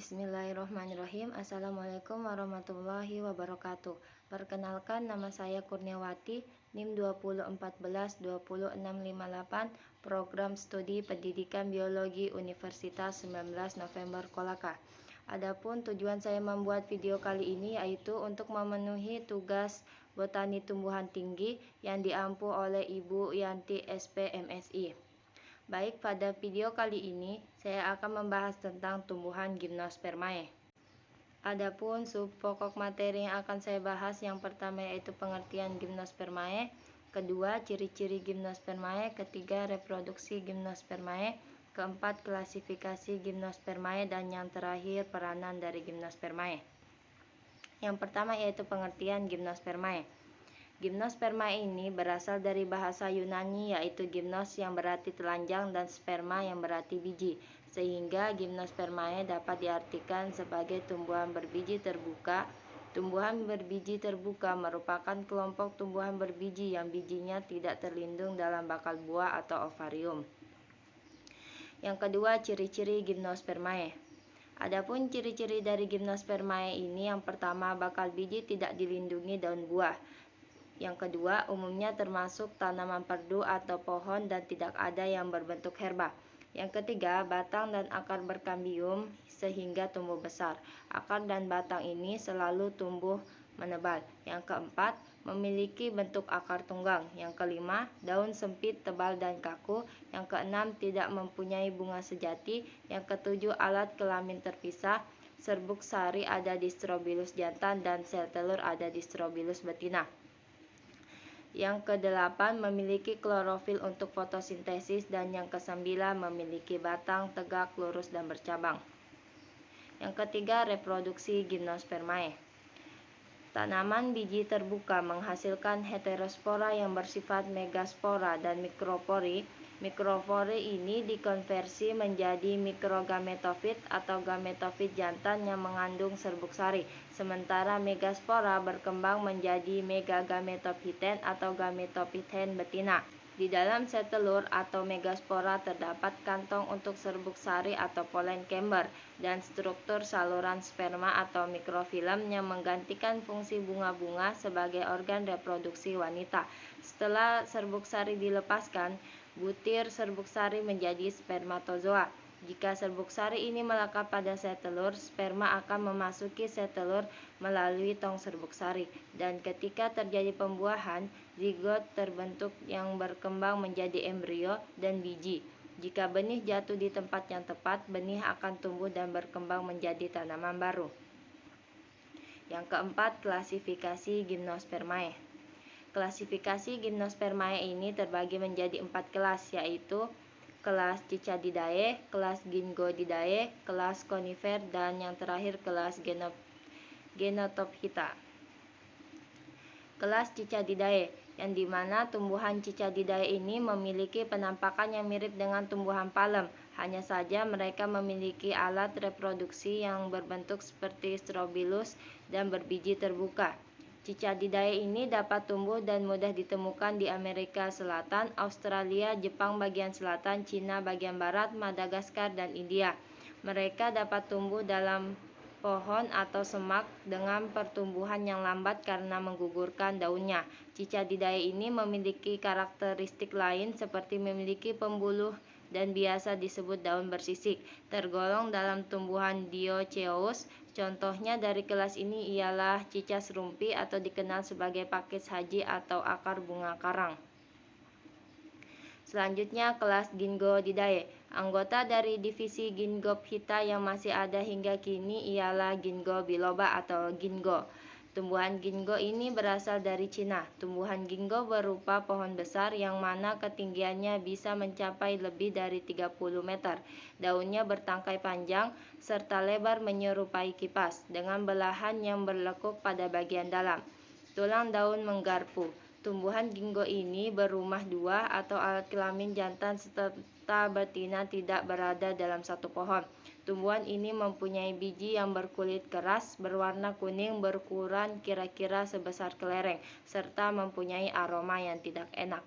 Bismillahirrahmanirrahim. Assalamualaikum warahmatullahi wabarakatuh. Perkenalkan, nama saya Kurniawati, NIM 2014-20658, Program Studi Pendidikan Biologi Universitas 19 November Kolaka. Adapun tujuan saya membuat video kali ini yaitu untuk memenuhi tugas botani tumbuhan tinggi yang diampu oleh Ibu Yanti SP MSI. Baik, pada video kali ini saya akan membahas tentang tumbuhan Gymnospermae. Adapun sub pokok materi yang akan saya bahas, yang pertama yaitu pengertian Gymnospermae, kedua ciri-ciri Gymnospermae, ketiga reproduksi Gymnospermae, keempat klasifikasi Gymnospermae, dan yang terakhir peranan dari Gymnospermae. Yang pertama yaitu pengertian Gymnospermae. Gymnospermae ini berasal dari bahasa Yunani yaitu gymnos yang berarti telanjang dan sperma yang berarti biji, sehingga Gymnospermae dapat diartikan sebagai tumbuhan berbiji terbuka. Tumbuhan berbiji terbuka merupakan kelompok tumbuhan berbiji yang bijinya tidak terlindung dalam bakal buah atau ovarium. Yang kedua, ciri-ciri Gymnospermae. Adapun ciri-ciri dari Gymnospermae ini, yang pertama, bakal biji tidak dilindungi daun buah. Yang kedua, umumnya termasuk tanaman perdu atau pohon dan tidak ada yang berbentuk herba. Yang ketiga, batang dan akar berkambium sehingga tumbuh besar. Akar dan batang ini selalu tumbuh menebal. Yang keempat, memiliki bentuk akar tunggang. Yang kelima, daun sempit, tebal, dan kaku. Yang keenam, tidak mempunyai bunga sejati. Yang ketujuh, alat kelamin terpisah. Serbuk sari ada di strobilus jantan dan sel telur ada di strobilus betina. Yang kedelapan, memiliki klorofil untuk fotosintesis, dan yang kesembilan, memiliki batang tegak, lurus, dan bercabang. Yang ketiga, reproduksi Gymnospermae. Tanaman biji terbuka menghasilkan heterospora yang bersifat megaspora dan mikropori. Mikropori ini dikonversi menjadi mikrogametofit atau gametofit jantan yang mengandung serbuk sari, sementara megaspora berkembang menjadi megagametofiten atau gametofiten betina. Di dalam sel telur atau megaspora terdapat kantong untuk serbuk sari atau polen chamber dan struktur saluran sperma atau mikrofilm yang menggantikan fungsi bunga-bunga sebagai organ reproduksi wanita. Setelah serbuk sari dilepaskan, butir serbuk sari menjadi spermatozoa. Jika serbuk sari ini melekat pada sel telur, sperma akan memasuki sel telur melalui tong serbuk sari, dan ketika terjadi pembuahan, zigot terbentuk yang berkembang menjadi embrio dan biji. Jika benih jatuh di tempat yang tepat, benih akan tumbuh dan berkembang menjadi tanaman baru. Yang keempat, klasifikasi Gymnospermae. Klasifikasi Gymnospermae ini terbagi menjadi 4 kelas, yaitu kelas Cicadidae, kelas Gingodidae, kelas Conifer, dan yang terakhir kelas Genotophyta. Kelas Cicadidae, yang dimana tumbuhan Cicadidae ini memiliki penampakan yang mirip dengan tumbuhan palem, hanya saja mereka memiliki alat reproduksi yang berbentuk seperti strobilus dan berbiji terbuka. Cicadidae ini dapat tumbuh dan mudah ditemukan di Amerika Selatan, Australia, Jepang bagian selatan, Cina bagian barat, Madagaskar, dan India. Mereka dapat tumbuh dalam pohon atau semak dengan pertumbuhan yang lambat karena menggugurkan daunnya. Cicadidae ini memiliki karakteristik lain seperti memiliki pembuluh dan biasa disebut daun bersisik, tergolong dalam tumbuhan dioecious. Contohnya dari kelas ini ialah cicas rumpi atau dikenal sebagai pakis haji atau akar bunga karang. Selanjutnya kelas Gingodidae. Anggota dari divisi Gingophyta yang masih ada hingga kini ialah Ginkgo biloba atau Ginkgo. Tumbuhan Ginkgo ini berasal dari Cina. Tumbuhan Ginkgo berupa pohon besar yang mana ketinggiannya bisa mencapai lebih dari 30 meter. Daunnya bertangkai panjang serta lebar menyerupai kipas dengan belahan yang berlekuk pada bagian dalam. Tulang daun menggarpu. Tumbuhan Ginkgo ini berumah dua atau alat kelamin jantan serta betina tidak berada dalam satu pohon. Tumbuhan ini mempunyai biji yang berkulit keras, berwarna kuning, berukuran kira-kira sebesar kelereng, serta mempunyai aroma yang tidak enak.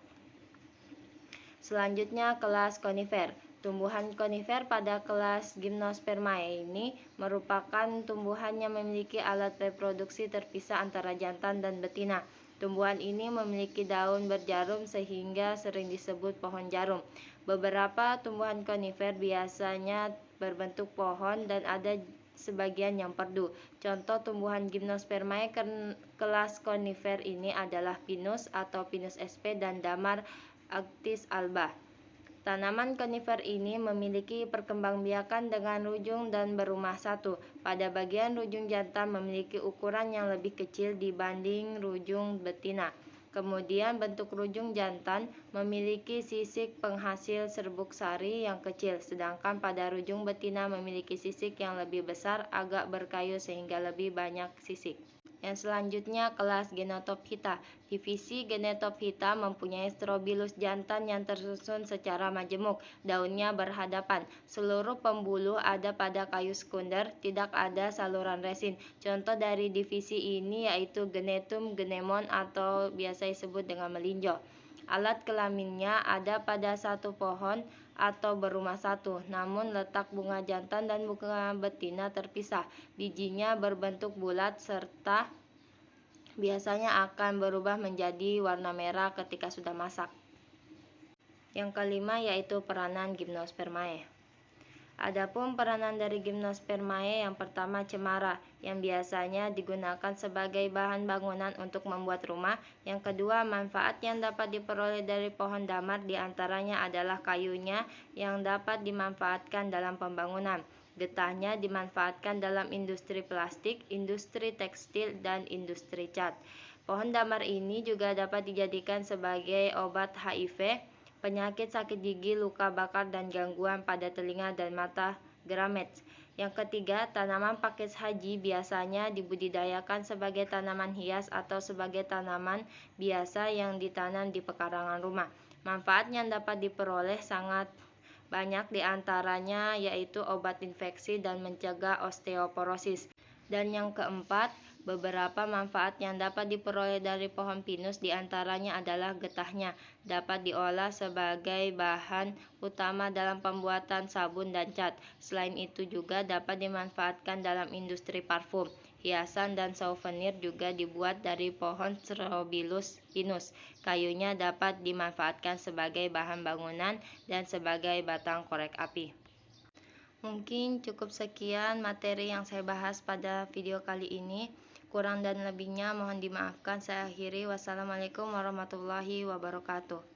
Selanjutnya kelas Conifer. Tumbuhan konifer pada kelas Gymnospermae ini merupakan tumbuhan yang memiliki alat reproduksi terpisah antara jantan dan betina. Tumbuhan ini memiliki daun berjarum sehingga sering disebut pohon jarum. Beberapa tumbuhan konifer biasanya berbentuk pohon dan ada sebagian yang perdu. Contoh tumbuhan Gymnospermae kelas konifer ini adalah Pinus atau Pinus sp dan Damar actis alba. Tanaman konifer ini memiliki perkembangbiakan dengan rujung dan berumah satu. Pada bagian rujung jantan memiliki ukuran yang lebih kecil dibanding rujung betina. Kemudian bentuk rujung jantan memiliki sisik penghasil serbuk sari yang kecil, sedangkan pada rujung betina memiliki sisik yang lebih besar, agak berkayu sehingga lebih banyak sisik. Yang selanjutnya kelas Genotophyta. Divisi Genotophyta mempunyai strobilus jantan yang tersusun secara majemuk, daunnya berhadapan. Seluruh pembuluh ada pada kayu sekunder, tidak ada saluran resin. Contoh dari divisi ini yaitu Genetum genemon atau biasa disebut dengan melinjo. Alat kelaminnya ada pada satu pohon atau berumah satu, namun letak bunga jantan dan bunga betina terpisah. Bijinya berbentuk bulat serta biasanya akan berubah menjadi warna merah ketika sudah masak. Yang kelima yaitu peranan Gymnospermae. Adapun peranan dari Gymnospermae yang pertama cemara, yang biasanya digunakan sebagai bahan bangunan untuk membuat rumah. Yang kedua, manfaat yang dapat diperoleh dari pohon damar diantaranya adalah kayunya yang dapat dimanfaatkan dalam pembangunan. Getahnya dimanfaatkan dalam industri plastik, industri tekstil, dan industri cat. Pohon damar ini juga dapat dijadikan sebagai obat HIV, penyakit sakit gigi, luka bakar, dan gangguan pada telinga dan mata Gramets. Yang ketiga, tanaman pakis haji biasanya dibudidayakan sebagai tanaman hias atau sebagai tanaman biasa yang ditanam di pekarangan rumah. Manfaat yang dapat diperoleh sangat banyak diantaranya yaitu obat infeksi dan mencegah osteoporosis. Dan yang keempat, beberapa manfaat yang dapat diperoleh dari pohon pinus diantaranya adalah getahnya dapat diolah sebagai bahan utama dalam pembuatan sabun dan cat. Selain itu juga dapat dimanfaatkan dalam industri parfum. Hiasan dan souvenir juga dibuat dari pohon Strobilus pinus. Kayunya dapat dimanfaatkan sebagai bahan bangunan dan sebagai batang korek api. Mungkin cukup sekian materi yang saya bahas pada video kali ini. Kurang dan lebihnya mohon dimaafkan. Saya akhiri. Wassalamualaikum warahmatullahi wabarakatuh.